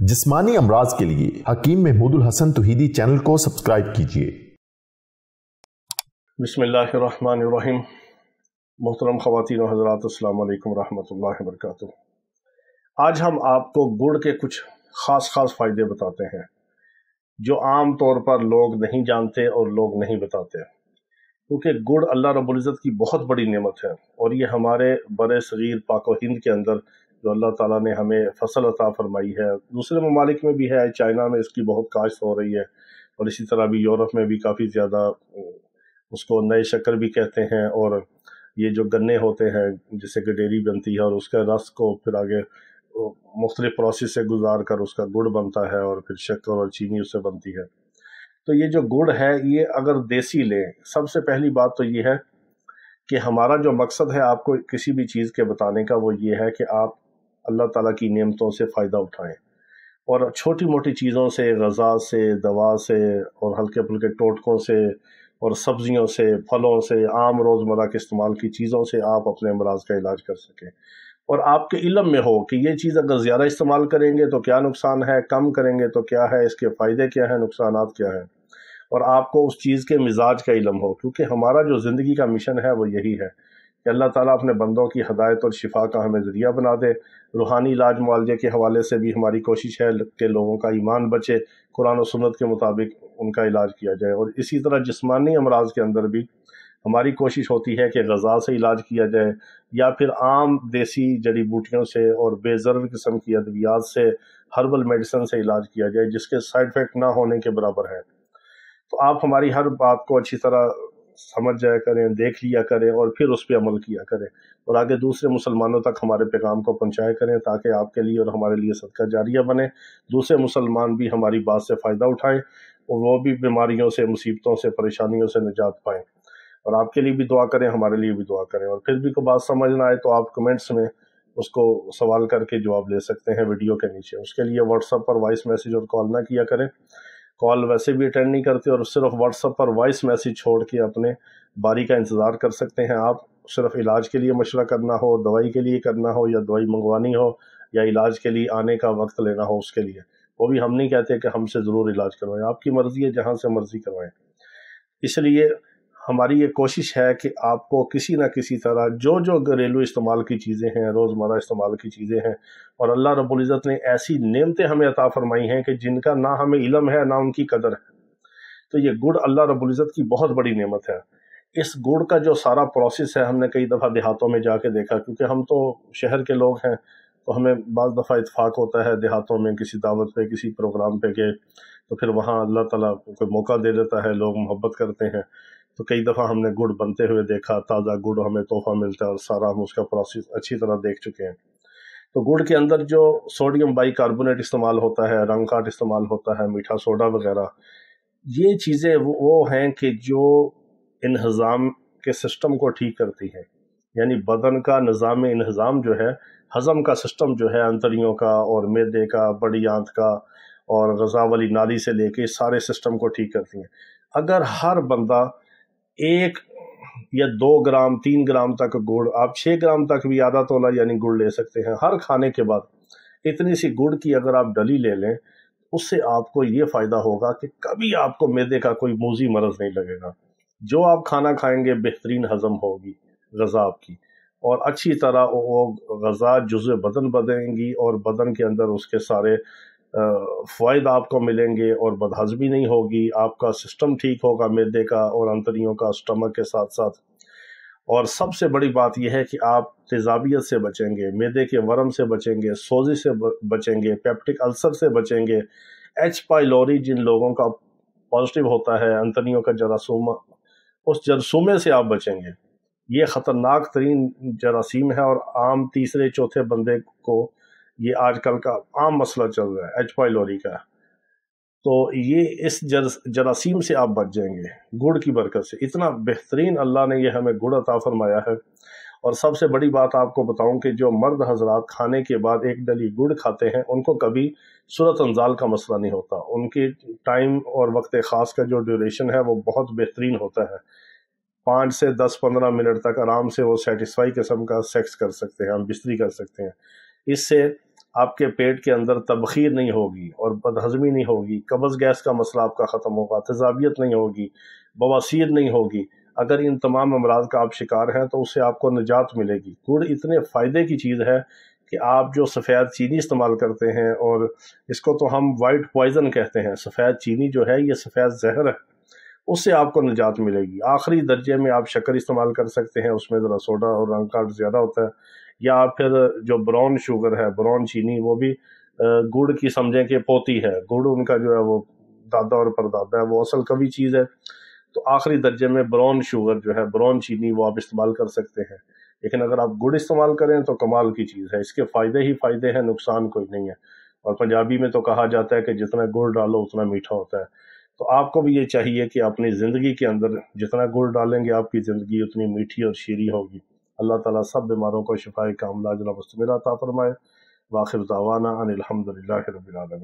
जिस्मानी अमराज के लिए हकीम महमूदुल हसन तौहीदी चैनल को सब्सक्राइब कीजिए। बिस्मिल्लाहिर्रहमानिर्रहीम। मोहतरम ख़वातीन व हज़रात, अस्सलामु अलैकुम रहमतुल्लाहि व बरकातुहू। आज हम आपको गुड़ के कुछ ख़ास फ़ायदे बताते हैं जो आम तौर पर लोग नहीं जानते और लोग नहीं बताते, क्योंकि गुड़ अल्लाह रब्बुल इज़्ज़त की बहुत बड़ी नेमत है और ये हमारे बड़े सगीर पाक व हिंद के अंदर जो अल्लाह ताला ने हमें फसल अता फरमाई है, दूसरे ममालिक में भी है, चाइना में इसकी बहुत काश्त हो रही है और इसी तरह भी यूरोप में भी काफ़ी ज़्यादा, उसको नए शक्कर भी कहते हैं। और ये जो गन्ने होते हैं जिससे कि डेयरी बनती है और उसके रस को फिर आगे मुख्तलिफ प्रोसेस से गुजार कर उसका गुड़ बनता है और फिर शक्कर और चीनी उससे बनती है। तो ये जो गुड़ है, ये अगर देसी लें, सबसे पहली बात तो ये है कि हमारा जो मकसद है आपको किसी भी चीज़ के बताने का, वो ये है कि आप अल्लाह ताला की नेमतों से फ़ायदा उठाएं और छोटी मोटी चीज़ों से, ग़ज़ा से, दवा से और हल्के फुल्के टोटकों से और सब्ज़ियों से, फलों से, आम रोज़मर्रा के इस्तेमाल की चीज़ों से आप अपने अमराज का इलाज कर सकें। और आपके इल्म में हो कि ये चीज़ अगर ज़्यादा इस्तेमाल करेंगे तो क्या नुकसान है, कम करेंगे तो क्या है, इसके फ़ायदे क्या हैं, नुकसानात क्या हैं, और आपको उस चीज़ के मिजाज का इल्म हो। क्योंकि हमारा जो ज़िंदगी का मिशन है वो यही है कि अल्लाह ताला अपने बंदों की हदायत और शिफा का हमें ज़रिया बना दे। रूहानी इलाज मुआलजे के हवाले से भी हमारी कोशिश है कि लोगों का ईमान बचे, कुरान और सुन्नत के मुताबिक उनका इलाज किया जाए। और इसी तरह जिस्मानी अमराज के अंदर भी हमारी कोशिश होती है कि ग़ज़ा से इलाज किया जाए या फिर आम देसी जड़ी बूटियों से और बेज़र किस्म की अद्वियात से, हर्बल मेडिसिन से इलाज किया जाए जिसके साइड इफ़ेक्ट ना होने के बराबर है। तो आप हमारी हर बात को अच्छी तरह समझ जाया करें, देख लिया करें और फिर उस पर अमल किया करें और आगे दूसरे मुसलमानों तक हमारे पैगाम को पहुँचाया करें, ताकि आपके लिए और हमारे लिए सदका जारिया बने। दूसरे मुसलमान भी हमारी बात से फ़ायदा उठाएं और वो भी बीमारियों से, मुसीबतों से, परेशानियों से निजात पाएँ। और आपके लिए भी दुआ करें, हमारे लिए भी दुआ करें। और फिर भी कोई बात समझ ना आए तो आप कमेंट्स में उसको सवाल करके जवाब ले सकते हैं वीडियो के नीचे। उसके लिए व्हाट्सएप पर वॉइस मैसेज और कॉल ना किया करें, कॉल वैसे भी अटेंड नहीं करते, और सिर्फ व्हाट्सएप पर वॉइस मैसेज छोड़ के अपने बारी का इंतज़ार कर सकते हैं। आप सिर्फ इलाज के लिए मशवरा करना हो, दवाई के लिए करना हो या दवाई मंगवानी हो या इलाज के लिए आने का वक्त लेना हो, उसके लिए वो भी हम नहीं कहते कि हमसे ज़रूर इलाज करवाएं, आपकी मर्ज़ी है, जहाँ से मर्ज़ी करवाएं। इसलिए हमारी ये कोशिश है कि आपको किसी न किसी तरह जो घरेलू इस्तेमाल की चीज़ें हैं, रोज़मर्रा इस्तेमाल की चीज़ें हैं, और अल्लाह रब्बुल इज़्ज़त ने ऐसी नेमतें हमें अता फरमाई हैं कि जिनका ना हमें इल्म है ना उनकी कदर है। तो ये गुड़ अल्लाह रब्बुल इज़्ज़त की बहुत बड़ी नेमत है। इस गुड़ का जो सारा प्रोसेस है, हमने कई दफ़ा देहातों में जाके देखा, क्योंकि हम तो शहर के लोग हैं, तो हमें बाज़ दफ़ा इत्तेफाक होता है देहातों में किसी दावत पे, किसी प्रोग्राम पे के, तो फिर वहाँ अल्लाह ताला कोई मौका दे देता है, लोग मोहब्बत करते हैं। तो कई दफ़ा हमने गुड़ बनते हुए देखा, ताज़ा गुड़ हमें तोहफ़ा मिलता है और सारा हम उसका प्रोसेस अच्छी तरह देख चुके हैं। तो गुड़ के अंदर जो सोडियम बाइकार्बोनेट इस्तेमाल होता है, रंग काट इस्तेमाल होता है, मीठा सोडा वगैरह, ये चीज़ें वो हैं कि जो इन्हज़ाम के सिस्टम को ठीक करती हैं। यानी बदन का निज़ाम इन्हज़ाम जो है, हज़म का सिस्टम जो है, अंतड़ियों का और मैदे का, बड़ी आंत का और ग़ज़ा वाली नाली से लेके सारे सिस्टम को ठीक करती हैं। अगर हर बंदा 1 या 2 ग्राम 3 ग्राम तक गुड़, आप 6 ग्राम तक भी आधा तोला यानी गुड़ ले सकते हैं हर खाने के बाद। इतनी सी गुड़ की अगर आप डली ले लें, उससे आपको ये फ़ायदा होगा कि कभी आपको मैदे का कोई मूज़ी मरज़ नहीं लगेगा। जो आप खाना खाएंगे बेहतरीन हज़म होगी ग़ज़ा आपकी, और अच्छी तरह वो ग़ज़ा जुज़्व बदन बनेंगी और बदन के अंदर उसके सारे फ़वाइद आपको मिलेंगे और बदहज़मी नहीं होगी, आपका सिस्टम ठीक होगा मैदे का और अंतड़ियों का, स्टमक के साथ साथ। और सबसे बड़ी बात यह है कि आप तेज़ाबियत से बचेंगे, मैदे के वरम से बचेंगे, सोज़ी से बचेंगे, पेप्टिक अल्सर से बचेंगे, एच पाइलोरी जिन लोगों का पॉजिटिव होता है, अंतड़ियों का जरासूमा, उस जरासूमे से आप बचेंगे। ये ख़तरनाक तरीन जरासीम है और आम तीसरे चौथे बंदे को ये आजकल का आम मसला चल रहा है, एच पाइलोरी का। तो ये इस जरासीम से आप बच जाएंगे गुड़ की बरकत से। इतना बेहतरीन अल्लाह ने ये हमें गुड़ अता फरमाया है। और सबसे बड़ी बात आपको बताऊं कि जो मर्द हजरात खाने के बाद एक डली गुड़ खाते हैं, उनको कभी सूरत अंजाल का मसला नहीं होता। उनकी टाइम और वक्त ख़ास का जो ड्यूरेशन है वो बहुत बेहतरीन होता है। 5 से 10-15 मिनट तक आराम से वो सेटिस्फाई किस्म का सेक्स कर सकते हैं, हम बिस्तरी कर सकते हैं। इससे آپ کے پیٹ کے اندر تبخیر نہیں ہوگی اور بدہضمی نہیں ہوگی، قبض گیس کا مسئلہ آپ کا ختم ہوگا، تیزابیت نہیں ہوگی، بواسیر نہیں ہوگی۔ اگر ان تمام امراض کا آپ شکار ہیں تو اس سے آپ کو نجات ملے گی۔ گڑ اتنے فائدے کی چیز ہے کہ آپ جو سفید چینی استعمال کرتے ہیں، اور اس کو تو ہم وائٹ پوائزن کہتے ہیں، سفید چینی جو ہے یہ سفید زہر ہے، اس سے آپ کو نجات ملے گی۔ آخری درجے میں آپ شکر استعمال کر سکتے ہیں، اس میں ذرا سوڈا اور رنگ کاٹ زیادہ ہوتا ہے، یا پھر جو براؤن شوگر ہے، براؤن چینی، وہ بھی گڑ کی سمجھیں کہ پوتی ہے۔ گڑ ان کا جو ہے وہ دادا اور پردادا ہے، وہ اصل کبھی چیز ہے۔ تو آخری درجے میں براؤن شوگر جو ہے، براؤن چینی، وہ آپ استعمال کر سکتے ہیں۔ لیکن اگر آپ گڑ استعمال کریں تو کمال کی چیز ہے، اس کے فائدے ہی فائدے ہیں، نقصان کوئی نہیں ہے۔ اور پنجابی میں تو کہا جاتا ہے کہ جتنا گڑ ڈالو اتنا میٹھا ہوتا ہے۔ تو آپ کو بھی یہ چاہیے کہ اپنی زندگی کے اندر جتنا گڑ ڈالیں گے آپ کی زندگی اتنی میٹھی اور شیریں ہوگی۔ اللہ تعالیٰ سب بیماروں کو شفائے کاملہ عاجلہ مستمرہ عطا فرمائے۔ وآخر دعوانا ان الحمد للہ رب العالمین۔